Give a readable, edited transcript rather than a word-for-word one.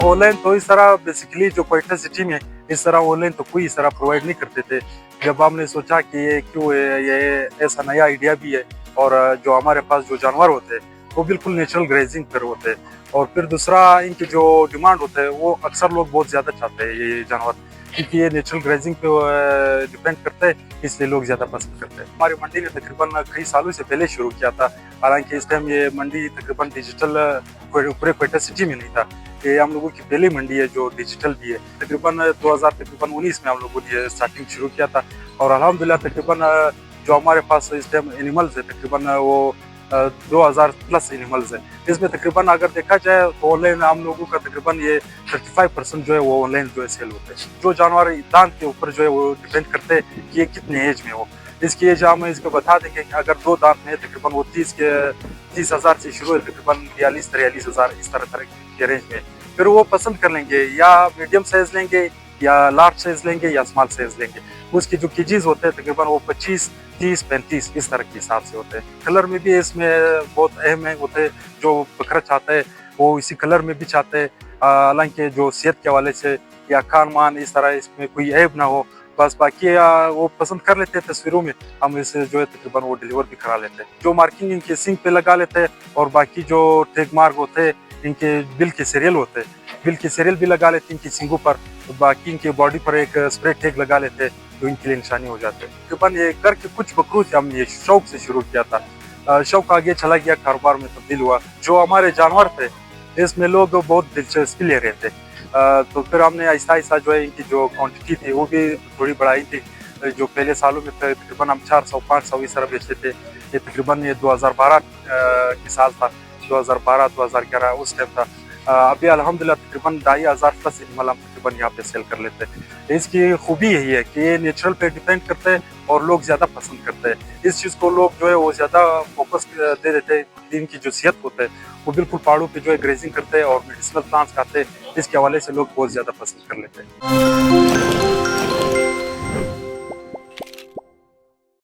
On line तो इस तरह बेसिकली जो क्वेटा सिटी में इस तरह ऑनलाइन तो कोई इस तरह प्रोवाइड नहीं करते थे। जब हमने सोचा कि ये क्यों है, ये ऐसा नया आइडिया भी है और जो हमारे पास जो जानवर होते हैं वो बिल्कुल नेचुरल ग्रेजिंग पर होते हैं। और फिर दूसरा इनकी जो डिमांड होता है वो अक्सर लोग बहुत ज़्यादा चाहते हैं ये जानवर, क्योंकि ये नेचुरल ग्रेजिंग पे डिपेंड करते हैं, इसलिए लोग ज़्यादा पसंद करते हैं। हमारी मंडी ने तकरीबन कई सालों से पहले शुरू किया था, हालांकि इस टाइम ये मंडी तकरीबन डिजिटल पूरे क्वेटा सिटी में नहीं था। ये हम लोगों की पहली मंडी है जो डिजिटल भी है। तकरीबन 2019 में हम लोगों ने स्टार्टिंग शुरू किया था और अल्हम्दुलिल्लाह तकरीबन जो हमारे पास इस टाइम एनिमल्स है तकरीबन वो 2000 प्लस एनिमल्स है। इसमें तकरीबन अगर देखा जाए तो ऑनलाइन हम लोगों का तकरीबन ये 35% जो है वो ऑनलाइन जो है सेल होते हैं। जो जानवर दांत के ऊपर जो है वो डिपेंड करते हैं कि ये कितने एज में हो। इसकी एज हम इसको बता देंगे कि अगर 2 दांत में तकरीबन वो 30,000 से शुरू है, तकरीबन 43,000 इस तरह के रेंज में। फिर वो पसंद कर लेंगे या मीडियम साइज लेंगे या लार्ज साइज लेंगे या स्मॉल साइज लेंगे। उसकी जो केजीज होते हैं तकरीबन वो 25, 30, 35 इस तरह के हिसाब से होते हैं। कलर में भी इसमें बहुत अहम है होते हैं, जो बकरा चाहता है वो इसी कलर में भी चाहते हैं। हालांकि जो सेहत के हवाले से या खान मान इस तरह इसमें कोई ऐब ना हो, बस बाकी वो पसंद कर लेते हैं। तस्वीरों में हम इसे जो है तकरीबन वो डिलीवर भी करा लेते हैं। जो मार्किंग इनके सिंग पे लगा लेते हैं और बाकी जो टैग मार्क होते हैं इनके बिल के सीरियल होते हैं, बिल के सीरियल भी लगा लेते हैं इनकी सिंगों पर। तो बाकी इनके बॉडी पर एक स्प्रे टैग लगा लेते हैं जो इनके लिए निशानी हो जाते हैं। तकरीबन ये घर के कुछ बकरों से हमने ये शौक से शुरू किया था, शौक आगे चला गया, कारोबार में तब्दील हुआ। जो हमारे जानवर थे इसमें लोग बहुत दिलचस्पी ले रहे थे, तो फिर हमने आहिस्ता आहिस्ता जो है इनकी जो क्वांटिटी थी वो भी थोड़ी बढ़ाई थी। जो पहले सालों में थे तकरीबन हम 400-500 इस तरह बेचते थे। ये तकरीबन ये 2012 के साल था, 2012-2011 उस टाइम था। अभी अल्हम्दुलिल्लाह तकरीबन 2,500 प्लस एनिमल हम तकरीबन यहाँ पे सेल कर लेते हैं। इसकी खूबी यही है कि ये नेचुरल पे डिपेंड करते हैं और लोग ज़्यादा पसंद करते हैं। इस चीज़ को लोग जो है वो ज़्यादा फोकस दे देते हैं। इनकी जो सेहत होता है वो बिल्कुल पहाड़ों पे जो है ग्रेजिंग करते हैं और मेडिसिनल प्लांट्स खाते हैं। इसके हवाले से लोग बहुत ज़्यादा पसंद कर लेते हैं।